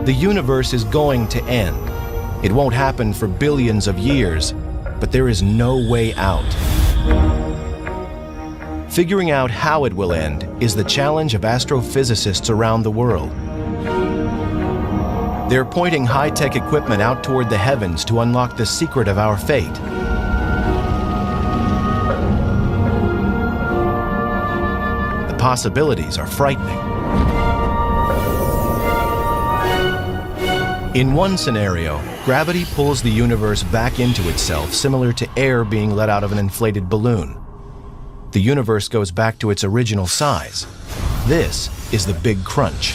The universe is going to end. It won't happen for billions of years, but there is no way out. Figuring out how it will end is the challenge of astrophysicists around the world. They're pointing high-tech equipment out toward the heavens to unlock the secret of our fate. The possibilities are frightening. In one scenario, gravity pulls the universe back into itself, similar to air being let out of an inflated balloon. The universe goes back to its original size. This is the Big Crunch.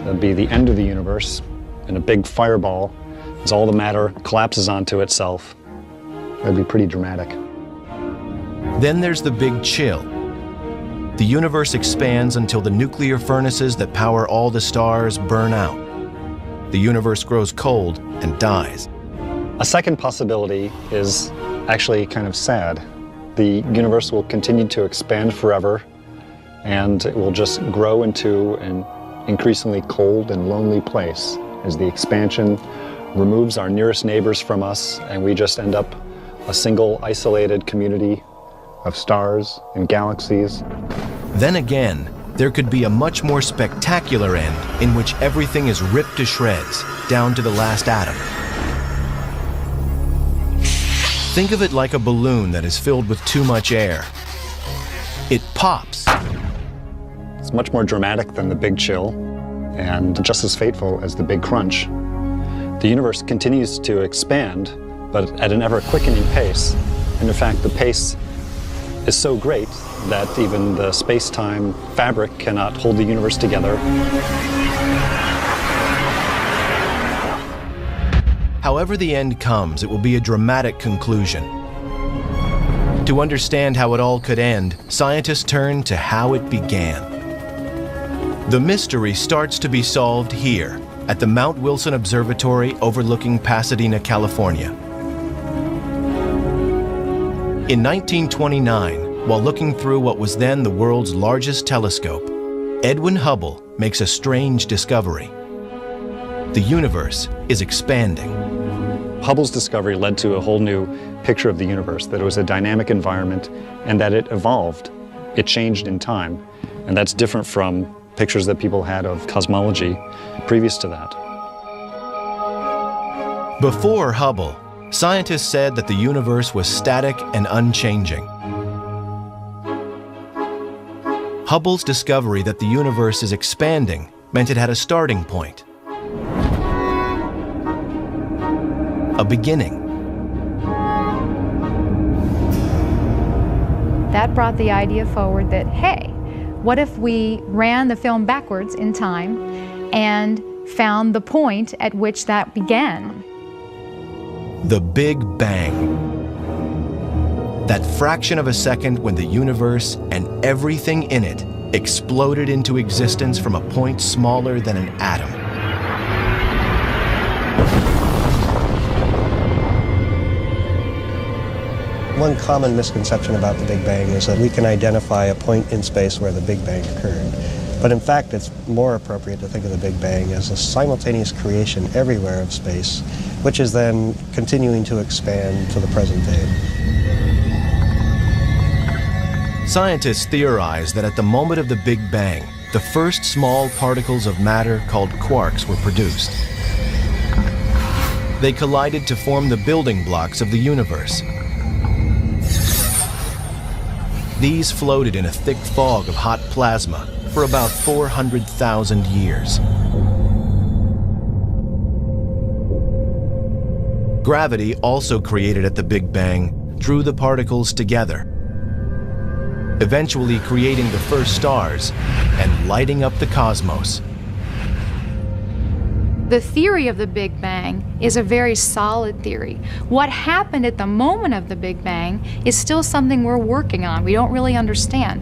That'd be the end of the universe, and a big fireball, as all the matter collapses onto itself. That'd be pretty dramatic. Then there's the Big Chill. The universe expands until the nuclear furnaces that power all the stars burn out. The universe grows cold and dies. A second possibility is actually kind of sad. The universe will continue to expand forever, and it will just grow into an increasingly cold and lonely place as the expansion removes our nearest neighbors from us, and we just end up a single isolated community of stars and galaxies. Then again, there could be a much more spectacular end in which everything is ripped to shreds, down to the last atom. Think of it like a balloon that is filled with too much air. It pops. It's much more dramatic than the Big Chill, and just as fateful as the Big Crunch. The universe continues to expand, but at an ever-quickening pace. And in fact, the pace is so great that even the space-time fabric cannot hold the universe together. However the end comes, it will be a dramatic conclusion. To understand how it all could end, scientists turn to how it began. The mystery starts to be solved here, at the Mount Wilson Observatory overlooking Pasadena, California. In 1929, while looking through what was then the world's largest telescope, Edwin Hubble makes a strange discovery. The universe is expanding. Hubble's discovery led to a whole new picture of the universe, that it was a dynamic environment and that it evolved. It changed in time, and that's different from pictures that people had of cosmology previous to that. Before Hubble, scientists said that the universe was static and unchanging. Hubble's discovery that the universe is expanding meant it had a starting point, a beginning. That brought the idea forward that, hey, what if we ran the film backwards in time and found the point at which that began? The Big Bang. That fraction of a second when the universe and everything in it exploded into existence from a point smaller than an atom. One common misconception about the Big Bang is that we can identify a point in space where the Big Bang occurred. But in fact, it's more appropriate to think of the Big Bang as a simultaneous creation everywhere of space, which is then continuing to expand to the present day. Scientists theorize that at the moment of the Big Bang, the first small particles of matter called quarks were produced. They collided to form the building blocks of the universe. These floated in a thick fog of hot plasma for about 400,000 years. Gravity, also created at the Big Bang, drew the particles together, eventually creating the first stars and lighting up the cosmos. The theory of the Big Bang is a very solid theory. What happened at the moment of the Big Bang is still something we're working on. We don't really understand.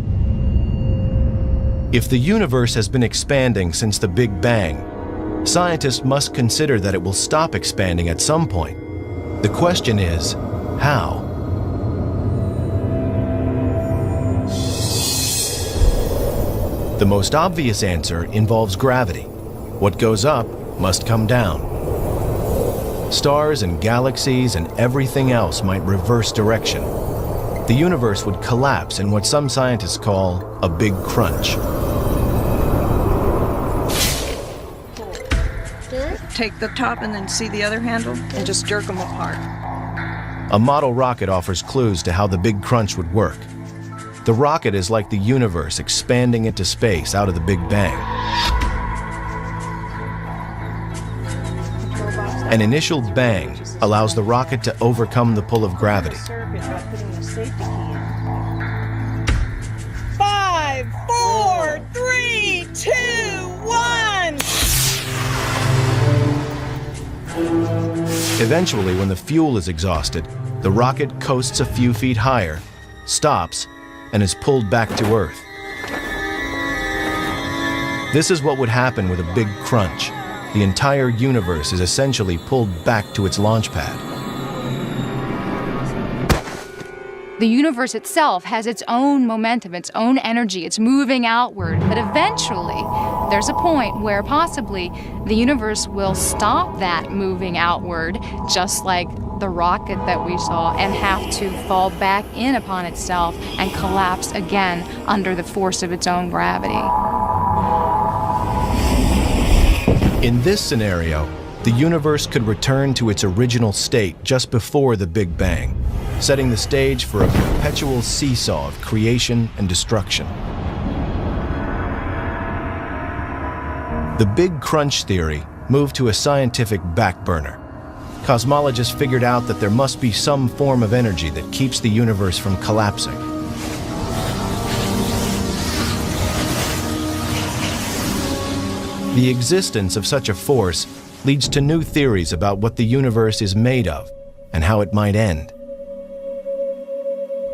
If the universe has been expanding since the Big Bang, scientists must consider that it will stop expanding at some point. The question is, how? The most obvious answer involves gravity. What goes up must come down. Stars and galaxies and everything else might reverse direction. The universe would collapse in what some scientists call a big crunch. Take the top and then see the other handle and just jerk them apart. A model rocket offers clues to how the big crunch would work. The rocket is like the universe expanding into space out of the Big Bang. An initial bang allows the rocket to overcome the pull of gravity. 5, 4, 3, 2, 1. Eventually, when the fuel is exhausted, the rocket coasts a few feet higher, stops, and is pulled back to Earth. This is what would happen with a big crunch. The entire universe is essentially pulled back to its launch pad. The universe itself has its own momentum, its own energy. It's moving outward. But eventually, there's a point where possibly the universe will stop that moving outward, just like the rocket that we saw, and have to fall back in upon itself and collapse again under the force of its own gravity. In this scenario, the universe could return to its original state just before the Big Bang, setting the stage for a perpetual seesaw of creation and destruction. The Big Crunch theory moved to a scientific back burner. Cosmologists figured out that there must be some form of energy that keeps the universe from collapsing. The existence of such a force leads to new theories about what the universe is made of and how it might end.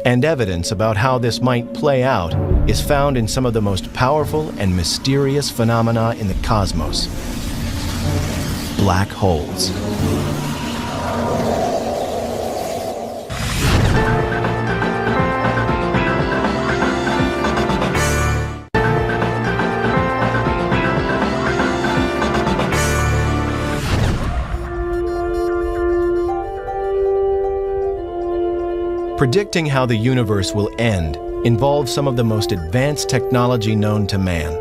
And evidence about how this might play out is found in some of the most powerful and mysterious phenomena in the cosmos: black holes. Predicting how the universe will end involves some of the most advanced technology known to man.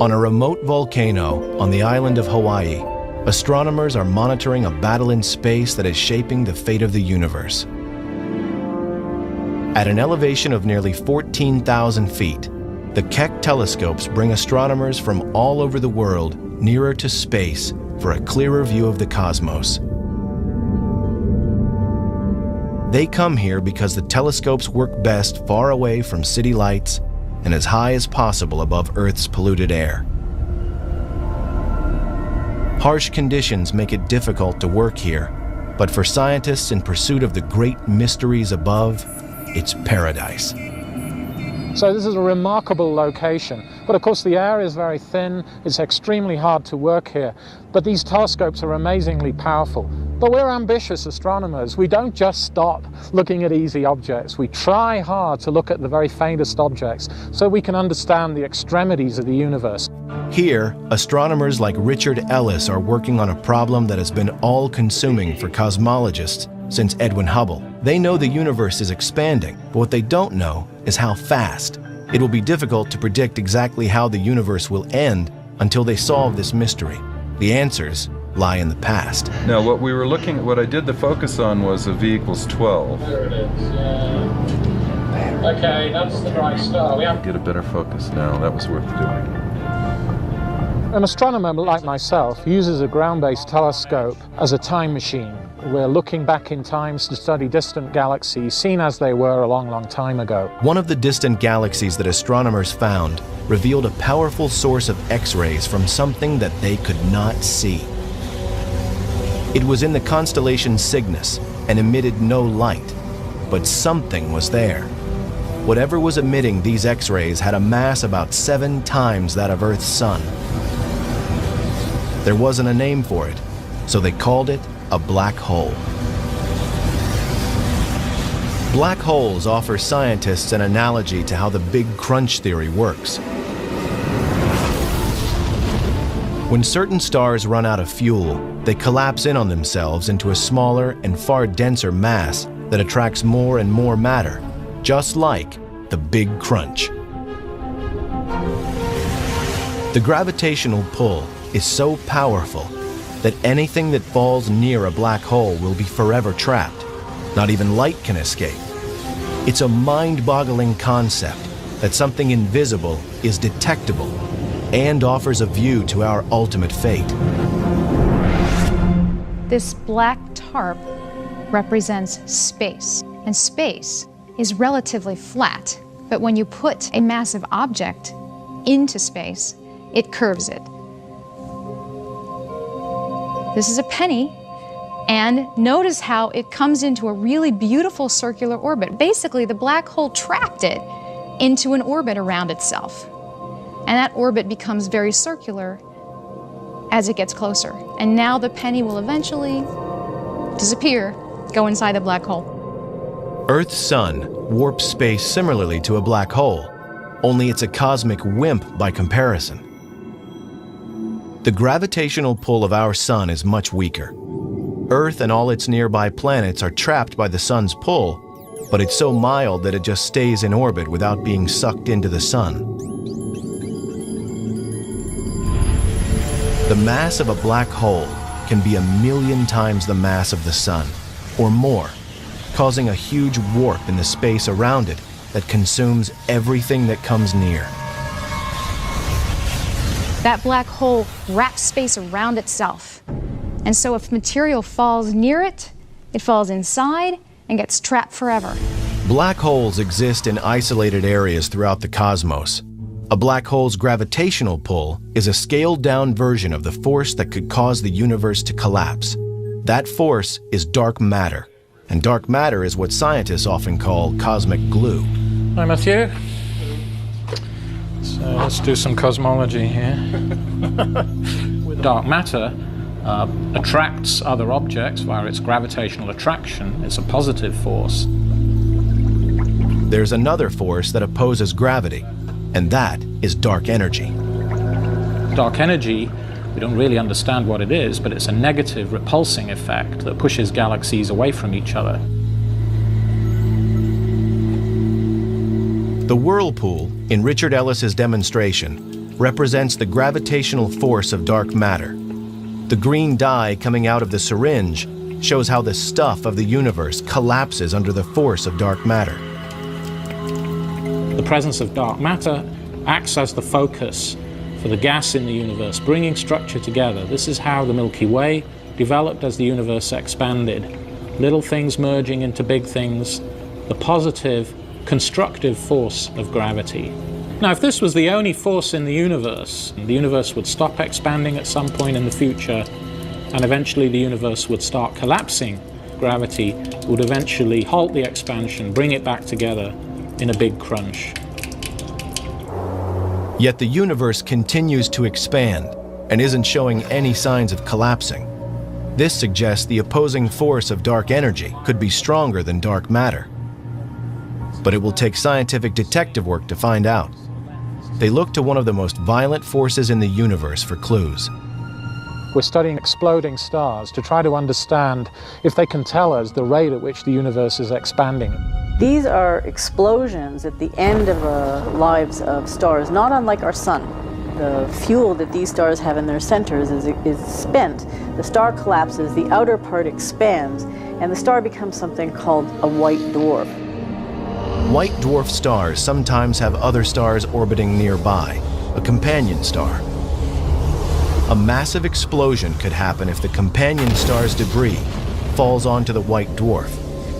On a remote volcano on the island of Hawaii, astronomers are monitoring a battle in space that is shaping the fate of the universe. At an elevation of nearly 14,000 feet, the Keck telescopes bring astronomers from all over the world nearer to space for a clearer view of the cosmos. They come here because the telescopes work best far away from city lights and as high as possible above Earth's polluted air. Harsh conditions make it difficult to work here, but for scientists in pursuit of the great mysteries above, it's paradise. So this is a remarkable location, but of course the air is very thin, it's extremely hard to work here, but these telescopes are amazingly powerful. But we're ambitious astronomers. We don't just stop looking at easy objects. We try hard to look at the very faintest objects so we can understand the extremities of the universe. Here, astronomers like Richard Ellis are working on a problem that has been all-consuming for cosmologists since Edwin Hubble. They know the universe is expanding, but what they don't know is how fast. It will be difficult to predict exactly how the universe will end until they solve this mystery. The answers lie in the past. Now, what I did the focus on was a V equals 12. There it is, yeah. Okay, that's the right star. We have Get a better focus now. That was worth doing. An astronomer like myself uses a ground-based telescope as a time machine. We're looking back in time to study distant galaxies, seen as they were a long, long time ago. One of the distant galaxies that astronomers found revealed a powerful source of X-rays from something that they could not see. It was in the constellation Cygnus and emitted no light, but something was there. Whatever was emitting these X-rays had a mass about 7 times that of Earth's sun. There wasn't a name for it, so they called it a black hole. Black holes offer scientists an analogy to how the Big Crunch theory works. When certain stars run out of fuel, they collapse in on themselves into a smaller and far denser mass that attracts more and more matter, just like the Big Crunch. The gravitational pull is so powerful that anything that falls near a black hole will be forever trapped. Not even light can escape. It's a mind-boggling concept that something invisible is detectable and offers a view to our ultimate fate. This black tarp represents space, and space is relatively flat. But when you put a massive object into space, it curves it. This is a penny, and notice how it comes into a really beautiful circular orbit. Basically, the black hole trapped it into an orbit around itself. And that orbit becomes very circular as it gets closer. And now the penny will eventually disappear, go inside the black hole. Earth's sun warps space similarly to a black hole, only it's a cosmic wimp by comparison. The gravitational pull of our sun is much weaker. Earth and all its nearby planets are trapped by the sun's pull, but it's so mild that it just stays in orbit without being sucked into the sun. The mass of a black hole can be 1,000,000 times the mass of the sun, or more, causing a huge warp in the space around it that consumes everything that comes near. That black hole wraps space around itself. And so if material falls near it, it falls inside and gets trapped forever. Black holes exist in isolated areas throughout the cosmos. A black hole's gravitational pull is a scaled-down version of the force that could cause the universe to collapse. That force is dark matter, and dark matter is what scientists often call cosmic glue. Hi, Matthew. So let's do some cosmology here. Dark matter attracts other objects via its gravitational attraction. It's a positive force. There's another force that opposes gravity, and that is dark energy. Dark energy, we don't really understand what it is, but it's a negative repulsing effect that pushes galaxies away from each other. The whirlpool in Richard Ellis's demonstration represents the gravitational force of dark matter. The green dye coming out of the syringe shows how the stuff of the universe collapses under the force of dark matter. The presence of dark matter acts as the focus for the gas in the universe, bringing structure together. This is how the Milky Way developed as the universe expanded. Little things merging into big things, the positive, constructive force of gravity. Now, if this was the only force in the universe would stop expanding at some point in the future, and eventually the universe would start collapsing. Gravity would eventually halt the expansion, bring it back together in a big crunch. Yet the universe continues to expand and isn't showing any signs of collapsing. This suggests the opposing force of dark energy could be stronger than dark matter. But it will take scientific detective work to find out. They look to one of the most violent forces in the universe for clues. We're studying exploding stars to try to understand if they can tell us the rate at which the universe is expanding. These are explosions at the end of lives of stars, not unlike our sun. The fuel that these stars have in their centers is spent. The star collapses, the outer part expands, and the star becomes something called a white dwarf. White dwarf stars sometimes have other stars orbiting nearby, a companion star. A massive explosion could happen if the companion star's debris falls onto the white dwarf,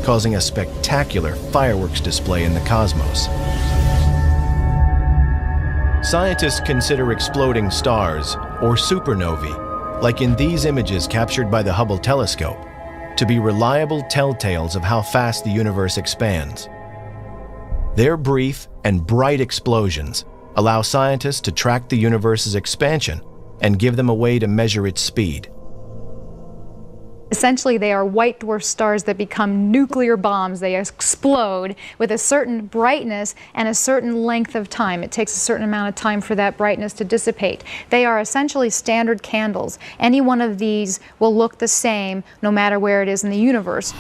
causing a spectacular fireworks display in the cosmos. Scientists consider exploding stars, or supernovae, like in these images captured by the Hubble telescope, to be reliable telltales of how fast the universe expands. Their brief and bright explosions allow scientists to track the universe's expansion and give them a way to measure its speed. Essentially, they are white dwarf stars that become nuclear bombs. They explode with a certain brightness and a certain length of time. It takes a certain amount of time for that brightness to dissipate. They are essentially standard candles. Any one of these will look the same no matter where it is in the universe.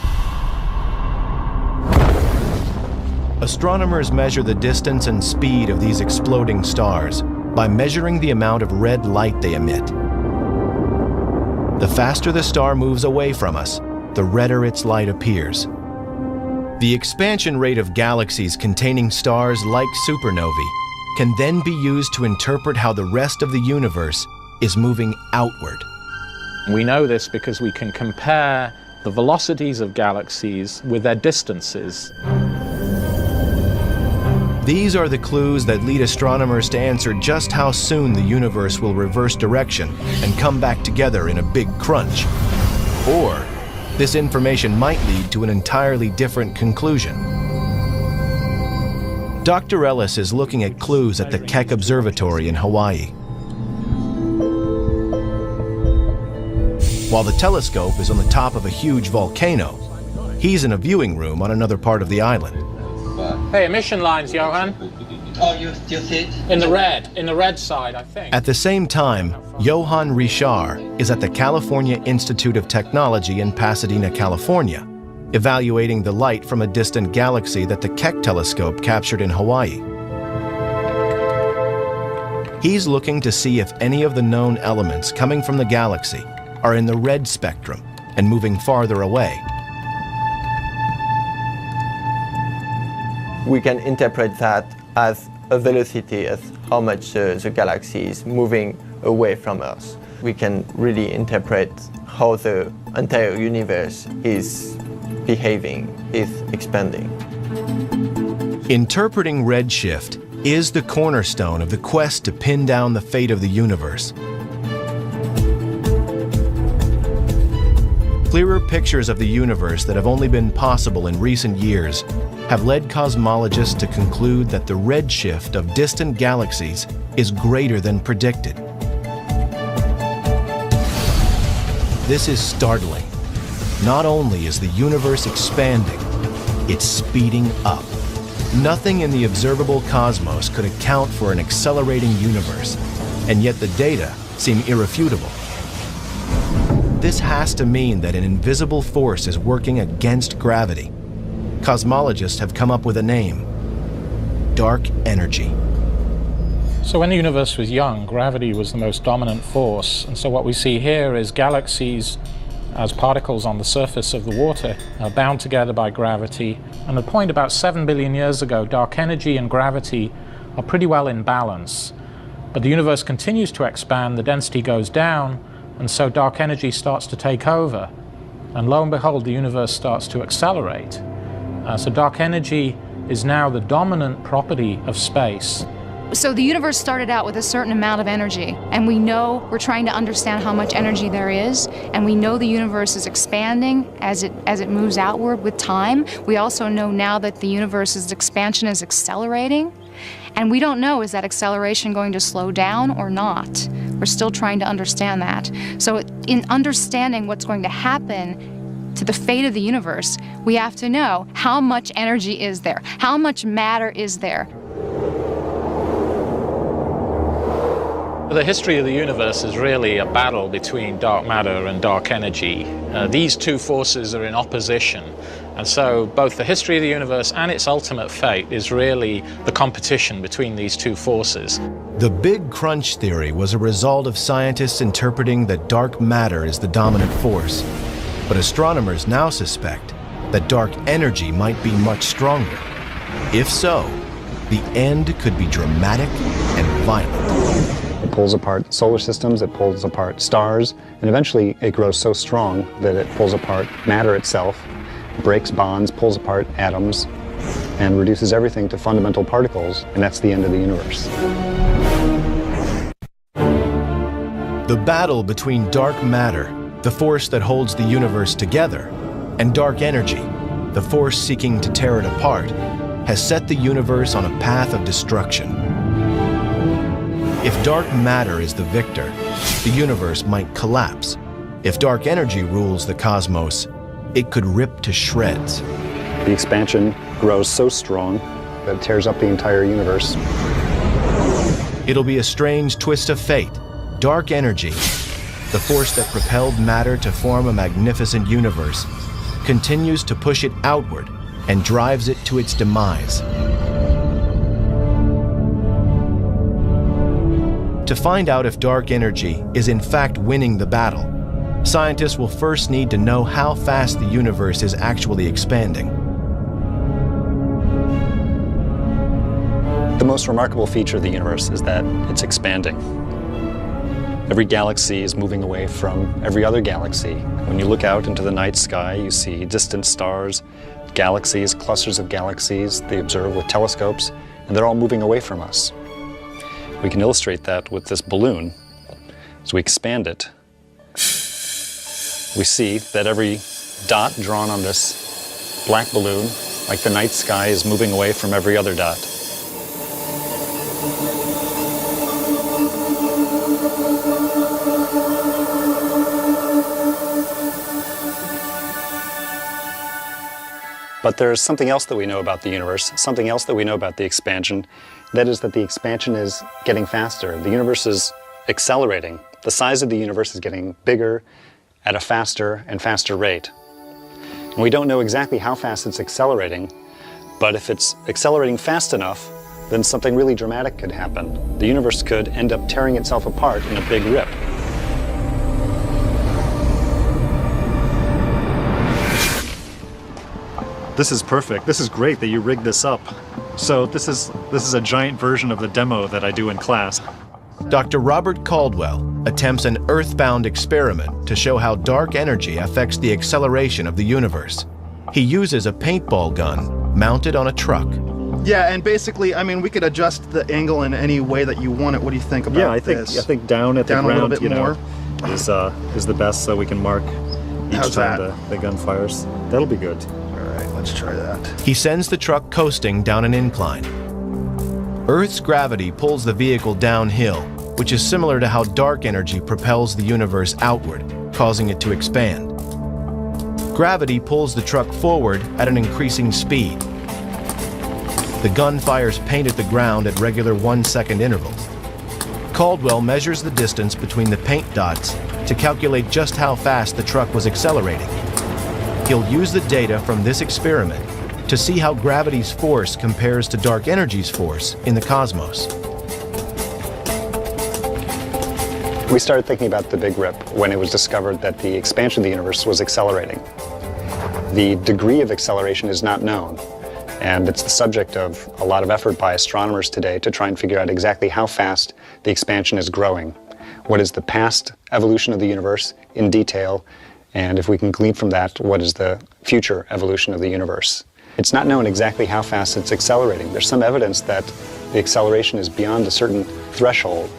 Astronomers measure the distance and speed of these exploding stars by measuring the amount of red light they emit. The faster the star moves away from us, the redder its light appears. The expansion rate of galaxies containing stars like supernovae can then be used to interpret how the rest of the universe is moving outward. We know this because we can compare the velocities of galaxies with their distances. These are the clues that lead astronomers to answer just how soon the universe will reverse direction and come back together in a big crunch. Or, this information might lead to an entirely different conclusion. Dr. Ellis is looking at clues at the Keck Observatory in Hawaii. While the telescope is on the top of a huge volcano, he's in a viewing room on another part of the island. Hey, emission lines, Johan. Oh, you see it? In the red side, I think. At the same time, Johan Richard is at the California Institute of Technology in Pasadena, California, evaluating the light from a distant galaxy that the Keck telescope captured in Hawaii. He's looking to see if any of the known elements coming from the galaxy are in the red spectrum and moving farther away. We can interpret that as a velocity, as how much the galaxy is moving away from us. We can really interpret how the entire universe is behaving, is expanding. Interpreting redshift is the cornerstone of the quest to pin down the fate of the universe. Clearer pictures of the universe that have only been possible in recent years have led cosmologists to conclude that the redshift of distant galaxies is greater than predicted. This is startling. Not only is the universe expanding, it's speeding up. Nothing in the observable cosmos could account for an accelerating universe, and yet the data seem irrefutable. This has to mean that an invisible force is working against gravity. Cosmologists have come up with a name: dark energy. So when the universe was young, gravity was the most dominant force. And so what we see here is galaxies as particles on the surface of the water are bound together by gravity. And at a point about 7 billion years ago, dark energy and gravity are pretty well in balance. But the universe continues to expand, the density goes down, and so dark energy starts to take over. And lo and behold, the universe starts to accelerate. So dark energy is now the dominant property of space. So the universe started out with a certain amount of energy, and we know we're trying to understand how much energy there is, and we know the universe is expanding as it moves outward with time. We also know now that the universe's expansion is accelerating, and we don't know, is that acceleration going to slow down or not? We're still trying to understand that. So in understanding what's going to happen to the fate of the universe, we have to know how much energy is there, how much matter is there. The history of the universe is really a battle between dark matter and dark energy. These two forces are in opposition, and so both the history of the universe and its ultimate fate is really the competition between these two forces. The Big Crunch theory was a result of scientists interpreting that dark matter is the dominant force. But astronomers now suspect that dark energy might be much stronger. If so, the end could be dramatic and violent. It pulls apart solar systems, it pulls apart stars, and eventually it grows so strong that it pulls apart matter itself, breaks bonds, pulls apart atoms, and reduces everything to fundamental particles, and that's the end of the universe. The battle between dark matter, the force that holds the universe together, and dark energy, the force seeking to tear it apart, has set the universe on a path of destruction. If dark matter is the victor, the universe might collapse, if dark energy rules the cosmos, it could rip to shreds. The expansion grows so strong that it tears up the entire universe. It'll be a strange twist of fate. Dark energy, the force that propelled matter to form a magnificent universe, continues to push it outward and drives it to its demise. To find out if dark energy is in fact winning the battle, scientists will first need to know how fast the universe is actually expanding. The most remarkable feature of the universe is that it's expanding. Every galaxy is moving away from every other galaxy. When you look out into the night sky, you see distant stars, galaxies, clusters of galaxies they observe with telescopes, and they're all moving away from us. We can illustrate that with this balloon. As we expand it, we see that every dot drawn on this black balloon, like the night sky, is moving away from every other dot. But there's something else that we know about the universe, something else that we know about the expansion. That is that the expansion is getting faster. The universe is accelerating. The size of the universe is getting bigger at a faster and faster rate. And we don't know exactly how fast it's accelerating, but if it's accelerating fast enough, then something really dramatic could happen. The universe could end up tearing itself apart in a big rip. This is perfect. This is great that you rigged this up. So this is a giant version of the demo that I do in class. Dr. Robert Caldwell attempts an earthbound experiment to show how dark energy affects the acceleration of the universe. He uses a paintball gun mounted on a truck. Yeah, and basically, I mean, we could adjust the angle in any way that you want it. What do you think about this? I think down at the ground, a little bit more is the best, so we can mark each time the gun fires. That'll be good. All right, let's try that. He sends the truck coasting down an incline. Earth's gravity pulls the vehicle downhill, which is similar to how dark energy propels the universe outward, causing it to expand. Gravity pulls the truck forward at an increasing speed. The gun fires paint at the ground at regular 1-second intervals. Caldwell measures the distance between the paint dots to calculate just how fast the truck was accelerating. He'll use the data from this experiment to see how gravity's force compares to dark energy's force in the cosmos. We started thinking about the Big Rip when it was discovered that the expansion of the universe was accelerating. The degree of acceleration is not known, and it's the subject of a lot of effort by astronomers today to try and figure out exactly how fast the expansion is growing. What is the past evolution of the universe in detail, and if we can glean from that, what is the future evolution of the universe? It's not known exactly how fast it's accelerating. There's some evidence that the acceleration is beyond a certain threshold,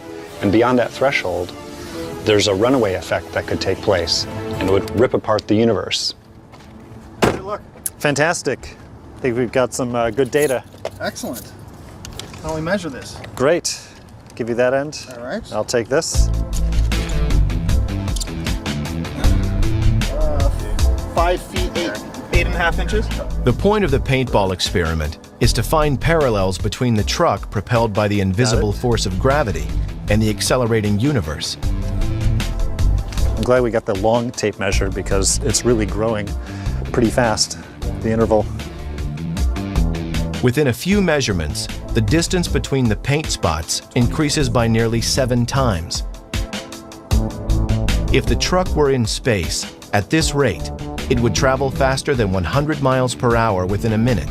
and beyond that threshold, there's a runaway effect that could take place, and it would rip apart the universe. Good luck. Fantastic. I think we've got some good data. Excellent. How do we measure this? Great. Give you that end. All right. I'll take this. 5 feet 8.5 inches. The point of the paintball experiment is to find parallels between the truck propelled by the invisible force of gravity and the accelerating universe. I'm glad we got the long tape measure because it's really growing pretty fast, the interval. Within a few measurements, the distance between the paint spots increases by nearly 7 times. If the truck were in space, at this rate, it would travel faster than 100 miles per hour within a minute,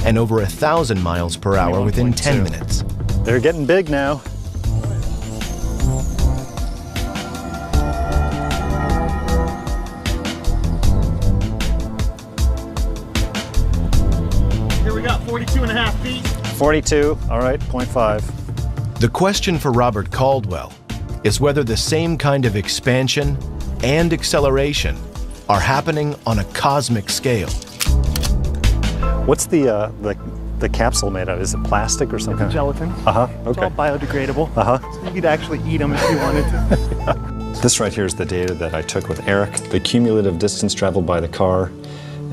and over 1,000 miles per hour within 10 minutes. They're getting big now. Here we got 42.5 feet. 42, all right, 0.5. The question for Robert Caldwell is whether the same kind of expansion and acceleration are happening on a cosmic scale. What's the capsule made of? Is it plastic or something? Gelatin. Okay. It's all biodegradable. So you could actually eat them if you wanted to. This right here is the data that I took with Eric. The cumulative distance traveled by the car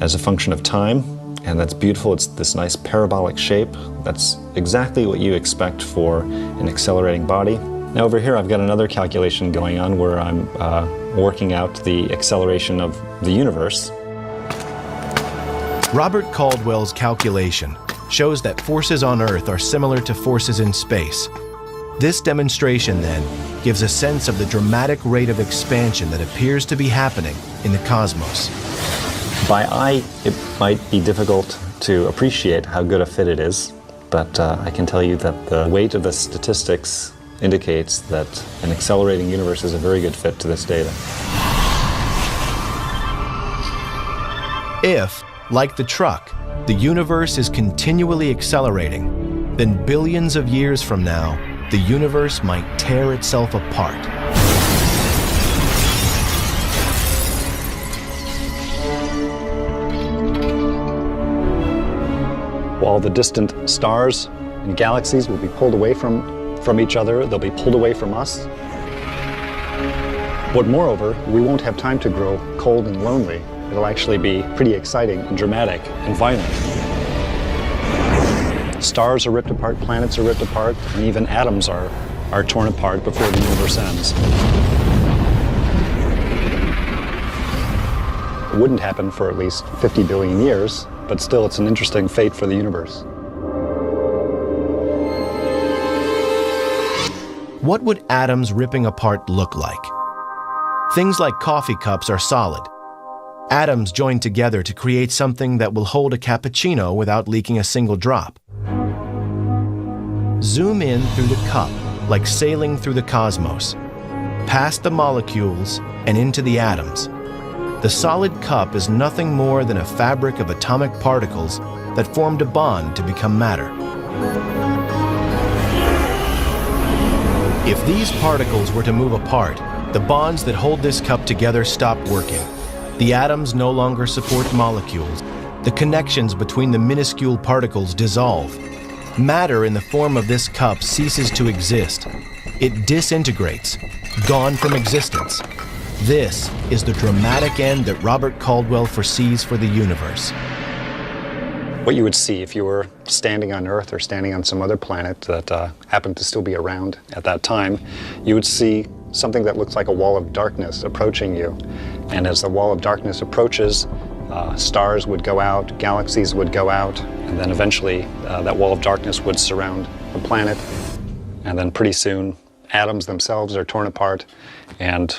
as a function of time, and that's beautiful. It's this nice parabolic shape. That's exactly what you expect for an accelerating body. Now over here I've got another calculation going on where I'm working out the acceleration of the universe. Robert Caldwell's calculation shows that forces on Earth are similar to forces in space. This demonstration, then, gives a sense of the dramatic rate of expansion that appears to be happening in the cosmos. By eye, it might be difficult to appreciate how good a fit it is, but I can tell you that the weight of the statistics indicates that an accelerating universe is a very good fit to this data. If, like the truck, the universe is continually accelerating, then billions of years from now, the universe might tear itself apart. While the distant stars and galaxies will be pulled away from each other, they'll be pulled away from us. But moreover, we won't have time to grow cold and lonely. It'll actually be pretty exciting and dramatic and violent. Stars are ripped apart, planets are ripped apart, and even atoms are torn apart before the universe ends. It wouldn't happen for at least 50 billion years, but still it's an interesting fate for the universe. What would atoms ripping apart look like? Things like coffee cups are solid. Atoms join together to create something that will hold a cappuccino without leaking a single drop. Zoom in through the cup, like sailing through the cosmos, past the molecules and into the atoms. The solid cup is nothing more than a fabric of atomic particles that formed a bond to become matter. If these particles were to move apart, the bonds that hold this cup together stop working. The atoms no longer support molecules. The connections between the minuscule particles dissolve. Matter in the form of this cup ceases to exist. It disintegrates, gone from existence. This is the dramatic end that Robert Caldwell foresees for the universe. What you would see if you were standing on Earth or standing on some other planet that happened to still be around at that time, you would see something that looks like a wall of darkness approaching you. And as the wall of darkness approaches, stars would go out, galaxies would go out, and then eventually that wall of darkness would surround the planet. And then pretty soon, atoms themselves are torn apart, and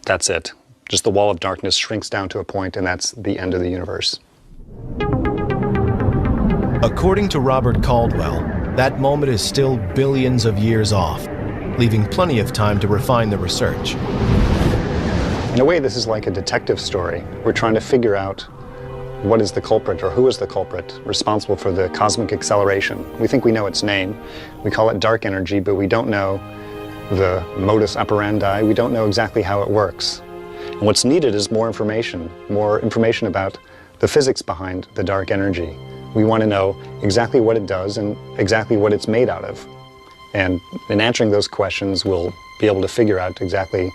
that's it. Just the wall of darkness shrinks down to a point, and that's the end of the universe. According to Robert Caldwell, that moment is still billions of years off, leaving plenty of time to refine the research. In a way, this is like a detective story. We're trying to figure out what is the culprit, or who is the culprit responsible for the cosmic acceleration. We think we know its name. We call it dark energy, but we don't know the modus operandi. We don't know exactly how it works. And what's needed is more information about the physics behind the dark energy. We want to know exactly what it does and exactly what it's made out of. And in answering those questions, we'll be able to figure out exactly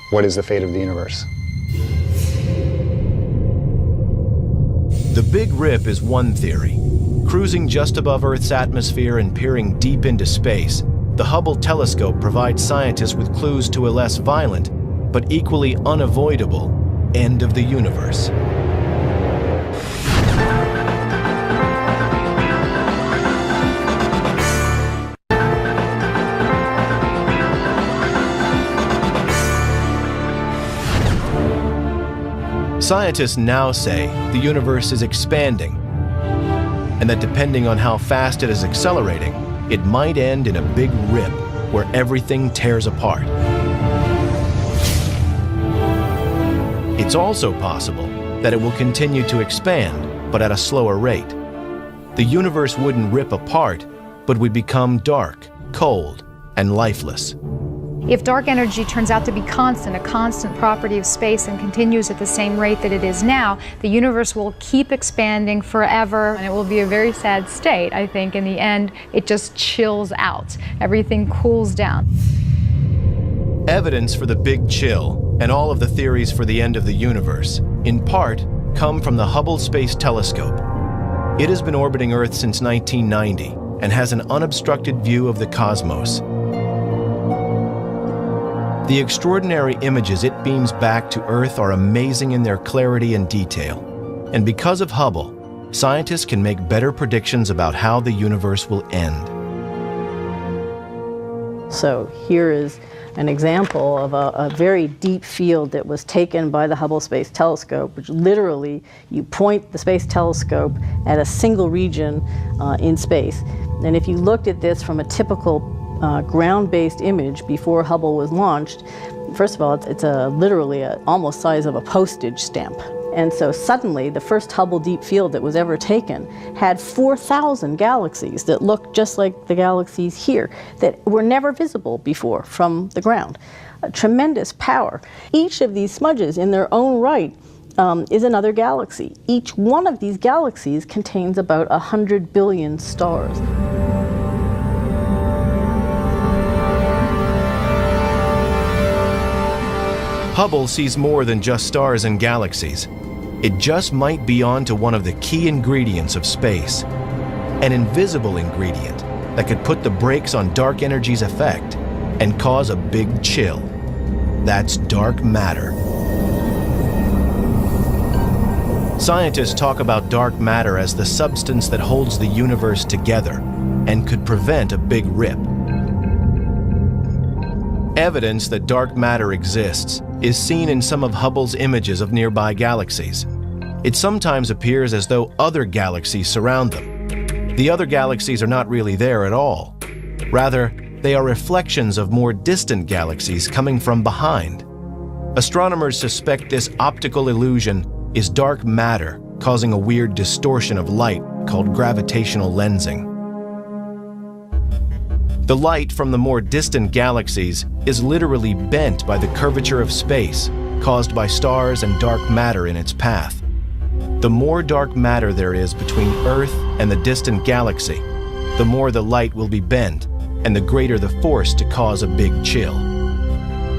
what is the fate of the universe. The Big Rip is one theory. Cruising just above Earth's atmosphere and peering deep into space, the Hubble telescope provides scientists with clues to a less violent, but equally unavoidable, end of the universe. Scientists now say the universe is expanding, and that depending on how fast it is accelerating, it might end in a big rip where everything tears apart. It's also possible that it will continue to expand, but at a slower rate. The universe wouldn't rip apart, but would become dark, cold, and lifeless. If dark energy turns out to be constant, a constant property of space, and continues at the same rate that it is now, the universe will keep expanding forever, and it will be a very sad state. I think in the end, it just chills out. Everything cools down. Evidence for the Big Chill and all of the theories for the end of the universe, in part, come from the Hubble Space Telescope. It has been orbiting Earth since 1990 and has an unobstructed view of the cosmos. The extraordinary images it beams back to Earth are amazing in their clarity and detail. And because of Hubble, scientists can make better predictions about how the universe will end. So here is an example of a very deep field that was taken by the Hubble Space Telescope, which literally you point the space telescope at a single region in space. And if you looked at this from a typical ground-based image before Hubble was launched, first of all, it's literally almost size of a postage stamp. And so suddenly, the first Hubble Deep Field that was ever taken had 4,000 galaxies that looked just like the galaxies here, that were never visible before from the ground. A tremendous power. Each of these smudges in their own right is another galaxy. Each one of these galaxies contains about 100 billion stars. Hubble sees more than just stars and galaxies. It just might be onto one of the key ingredients of space, an invisible ingredient that could put the brakes on dark energy's effect and cause a big chill. That's dark matter. Scientists talk about dark matter as the substance that holds the universe together and could prevent a big rip. Evidence that dark matter exists is seen in some of Hubble's images of nearby galaxies. It sometimes appears as though other galaxies surround them. The other galaxies are not really there at all. Rather, they are reflections of more distant galaxies coming from behind. Astronomers suspect this optical illusion is dark matter causing a weird distortion of light called gravitational lensing. The light from the more distant galaxies is literally bent by the curvature of space caused by stars and dark matter in its path. The more dark matter there is between Earth and the distant galaxy, the more the light will be bent and the greater the force to cause a big chill.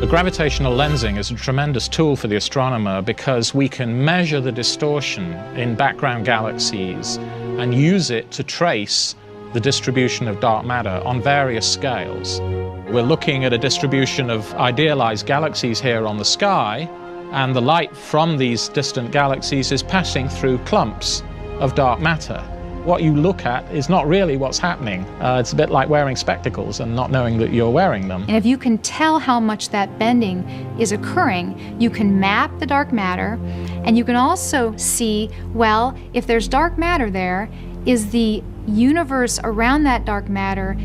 The gravitational lensing is a tremendous tool for the astronomer because we can measure the distortion in background galaxies and use it to trace the distribution of dark matter on various scales. We're looking at a distribution of idealized galaxies here on the sky, and the light from these distant galaxies is passing through clumps of dark matter. What you look at is not really what's happening. It's a bit like wearing spectacles and not knowing that you're wearing them. And if you can tell how much that bending is occurring, you can map the dark matter, and you can also see, well, if there's dark matter there, is the universe around that dark matter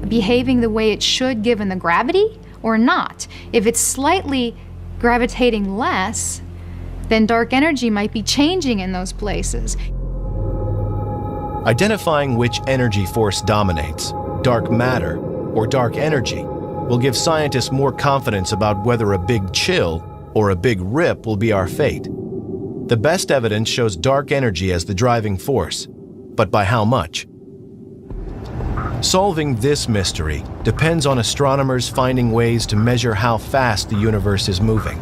behaving the way it should given the gravity or not? If it's slightly gravitating less, then dark energy might be changing in those places. Identifying which energy force dominates, dark matter or dark energy, will give scientists more confidence about whether a big chill or a big rip will be our fate. The best evidence shows dark energy as the driving force, but by how much? Solving this mystery depends on astronomers finding ways to measure how fast the universe is moving.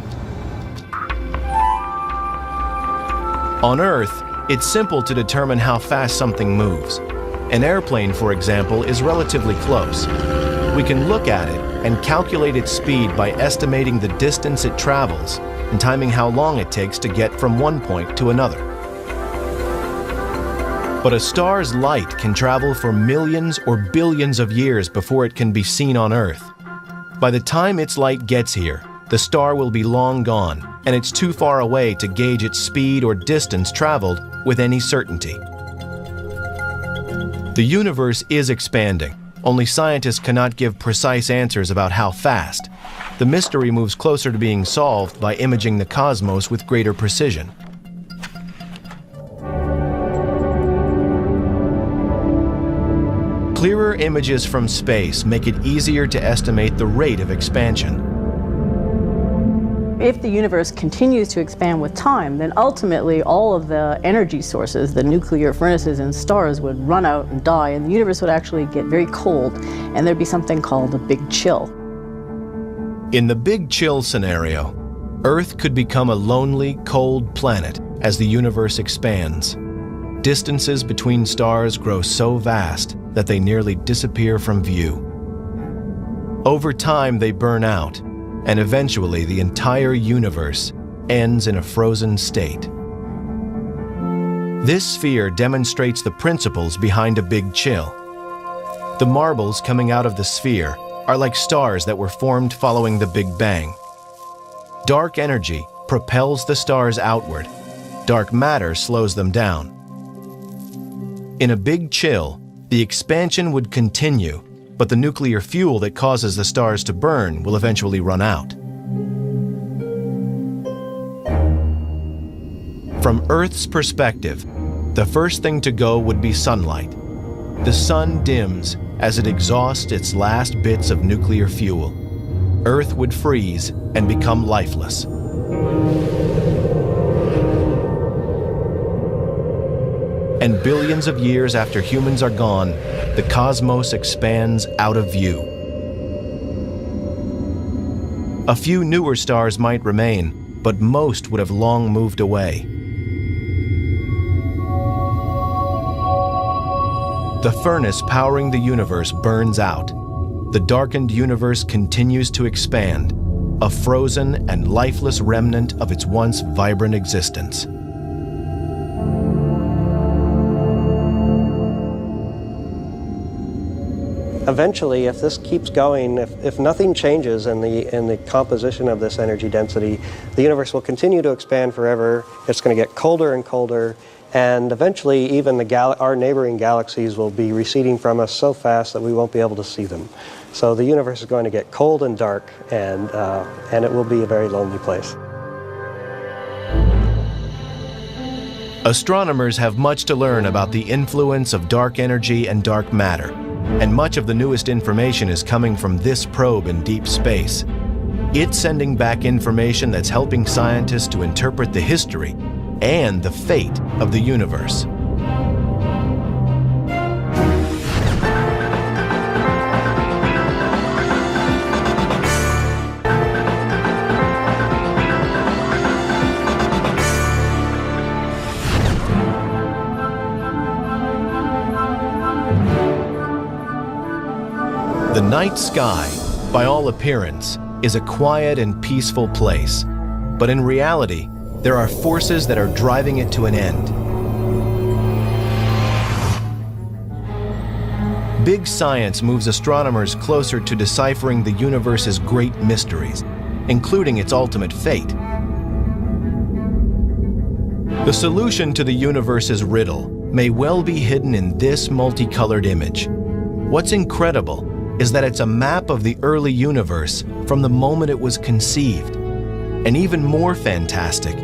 On Earth, it's simple to determine how fast something moves. An airplane, for example, is relatively close. We can look at it and calculate its speed by estimating the distance it travels and timing how long it takes to get from one point to another. But a star's light can travel for millions or billions of years before it can be seen on Earth. By the time its light gets here, the star will be long gone, and it's too far away to gauge its speed or distance traveled with any certainty. The universe is expanding, only scientists cannot give precise answers about how fast. The mystery moves closer to being solved by imaging the cosmos with greater precision. Clearer images from space make it easier to estimate the rate of expansion. If the universe continues to expand with time, then ultimately all of the energy sources, the nuclear furnaces and stars, would run out and die, and the universe would actually get very cold, and there'd be something called a big chill. In the Big Chill scenario, Earth could become a lonely, cold planet as the universe expands. Distances between stars grow so vast that they nearly disappear from view. Over time, they burn out, and eventually the entire universe ends in a frozen state. This sphere demonstrates the principles behind a Big Chill. The marbles coming out of the sphere are like stars that were formed following the Big Bang. Dark energy propels the stars outward. Dark matter slows them down. In a Big Chill, the expansion would continue, but the nuclear fuel that causes the stars to burn will eventually run out. From Earth's perspective, the first thing to go would be sunlight. The sun dims as it exhausts its last bits of nuclear fuel. Earth would freeze and become lifeless. And billions of years after humans are gone, the cosmos expands out of view. A few newer stars might remain, but most would have long moved away. The furnace powering the universe burns out. The darkened universe continues to expand, a frozen and lifeless remnant of its once vibrant existence. Eventually, if this keeps going, if nothing changes in the composition of this energy density, the universe will continue to expand forever. It's going to get colder and colder, and eventually even our neighboring galaxies will be receding from us so fast that we won't be able to see them. So the universe is going to get cold and dark, and it will be a very lonely place. Astronomers have much to learn about the influence of dark energy and dark matter, and much of the newest information is coming from this probe in deep space. It's sending back information that's helping scientists to interpret the history and the fate of the universe. The night sky, by all appearance, is a quiet and peaceful place, but in reality, there are forces that are driving it to an end. Big science moves astronomers closer to deciphering the universe's great mysteries, including its ultimate fate. The solution to the universe's riddle may well be hidden in this multicolored image. What's incredible is that it's a map of the early universe from the moment it was conceived. And even more fantastic,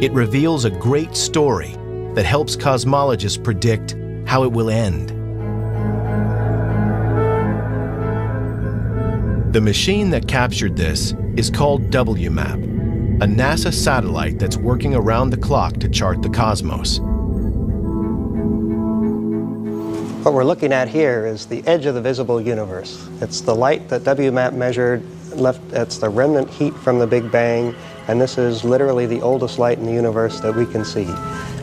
it reveals a great story that helps cosmologists predict how it will end. The machine that captured this is called WMAP, a NASA satellite that's working around the clock to chart the cosmos. What we're looking at here is the edge of the visible universe. It's the light that WMAP measured, it's the remnant heat from the Big Bang, and this is literally the oldest light in the universe that we can see.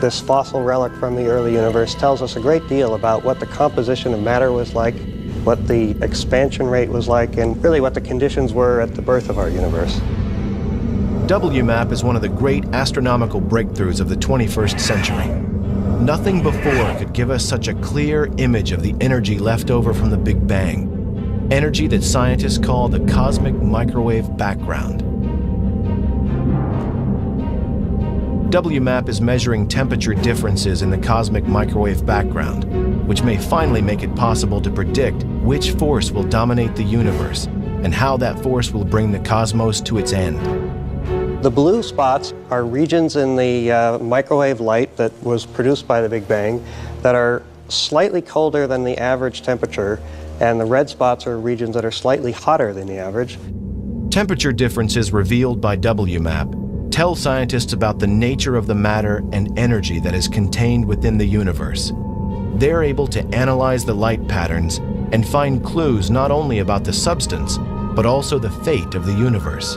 This fossil relic from the early universe tells us a great deal about what the composition of matter was like, what the expansion rate was like, and really what the conditions were at the birth of our universe. WMAP is one of the great astronomical breakthroughs of the 21st century. Nothing before could give us such a clear image of the energy left over from the Big Bang, energy that scientists call the cosmic microwave background. WMAP is measuring temperature differences in the cosmic microwave background, which may finally make it possible to predict which force will dominate the universe and how that force will bring the cosmos to its end. The blue spots are regions in the microwave light that was produced by the Big Bang that are slightly colder than the average temperature, and the red spots are regions that are slightly hotter than the average. Temperature differences revealed by WMAP tell scientists about the nature of the matter and energy that is contained within the universe. They're able to analyze the light patterns and find clues not only about the substance, but also the fate of the universe.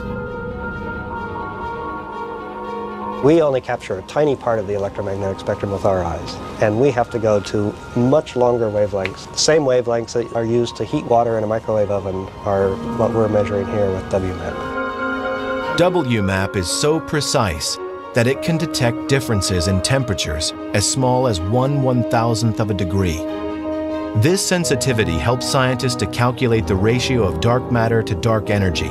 We only capture a tiny part of the electromagnetic spectrum with our eyes, and we have to go to much longer wavelengths. The same wavelengths that are used to heat water in a microwave oven are what we're measuring here with WMAP. WMAP is so precise that it can detect differences in temperatures as small as 1/1000th of a degree. This sensitivity helps scientists to calculate the ratio of dark matter to dark energy,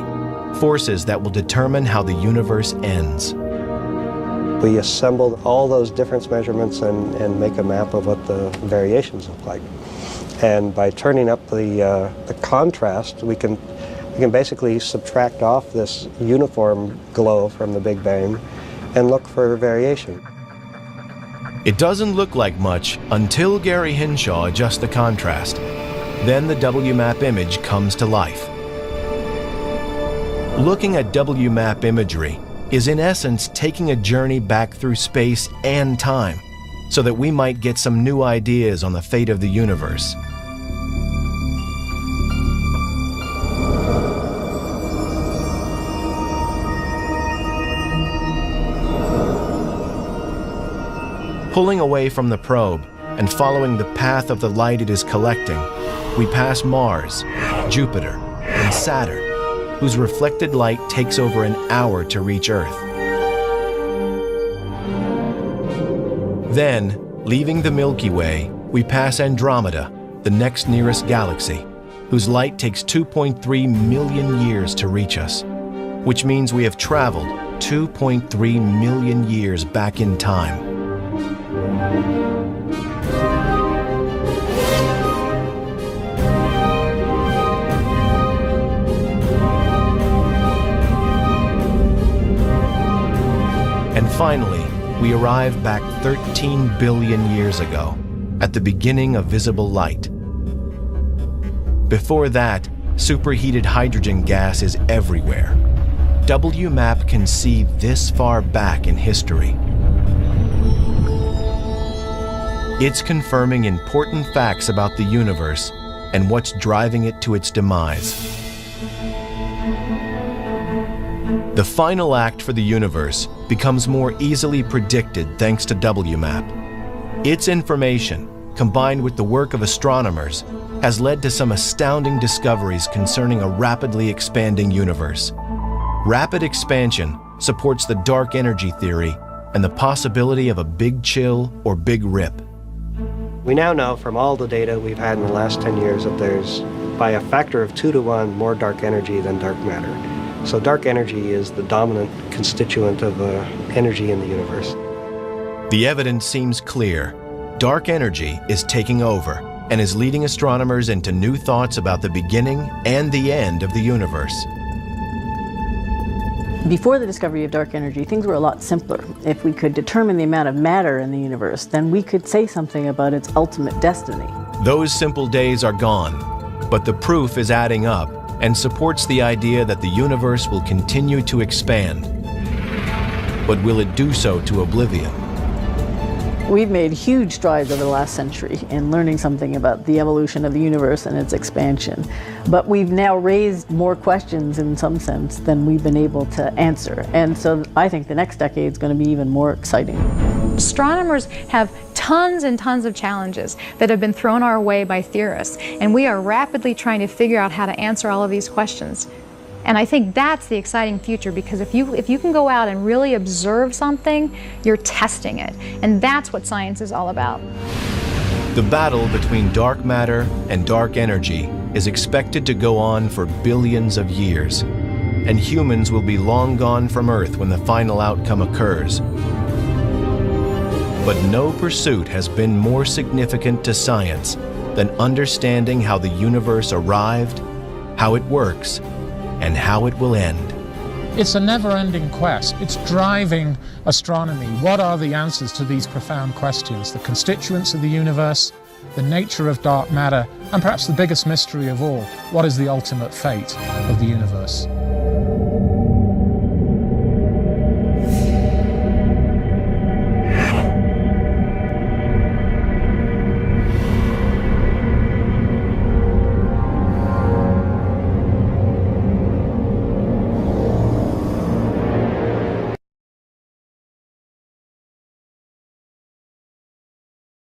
forces that will determine how the universe ends. We assembled all those difference measurements and make a map of what the variations look like. And by turning up the contrast, we can basically subtract off this uniform glow from the Big Bang and look for variation. It doesn't look like much until Gary Hinshaw adjusts the contrast. Then the WMAP image comes to life. Looking at WMAP imagery is in essence taking a journey back through space and time so that we might get some new ideas on the fate of the universe. Pulling away from the probe and following the path of the light it is collecting, we pass Mars, Jupiter, and Saturn, whose reflected light takes over an hour to reach Earth. Then, leaving the Milky Way, we pass Andromeda, the next nearest galaxy, whose light takes 2.3 million years to reach us, which means we have traveled 2.3 million years back in time. And finally, we arrive back 13 billion years ago, at the beginning of visible light. Before that, superheated hydrogen gas is everywhere. WMAP can see this far back in history. It's confirming important facts about the universe and what's driving it to its demise. The final act for the universe becomes more easily predicted thanks to WMAP. Its information, combined with the work of astronomers, has led to some astounding discoveries concerning a rapidly expanding universe. Rapid expansion supports the dark energy theory and the possibility of a big chill or big rip. We now know from all the data we've had in the last 10 years that there's, by a factor of 2 to 1, more dark energy than dark matter. So dark energy is the dominant constituent of energy in the universe. The evidence seems clear. Dark energy is taking over and is leading astronomers into new thoughts about the beginning and the end of the universe. Before the discovery of dark energy, things were a lot simpler. If we could determine the amount of matter in the universe, then we could say something about its ultimate destiny. Those simple days are gone, but the proof is adding up and supports the idea that the universe will continue to expand. But will it do so to oblivion? We've made huge strides over the last century in learning something about the evolution of the universe and its expansion. But we've now raised more questions in some sense than we've been able to answer. And so I think the next decade is going to be even more exciting. Astronomers have tons and tons of challenges that have been thrown our way by theorists, and we are rapidly trying to figure out how to answer all of these questions. And I think that's the exciting future, because if you can go out and really observe something, you're testing it. And that's what science is all about. The battle between dark matter and dark energy is expected to go on for billions of years, and humans will be long gone from Earth when the final outcome occurs. But no pursuit has been more significant to science than understanding how the universe arrived, how it works, and how it will end. It's a never-ending quest. It's driving astronomy. What are the answers to these profound questions? The constituents of the universe, the nature of dark matter, and perhaps the biggest mystery of all, what is the ultimate fate of the universe?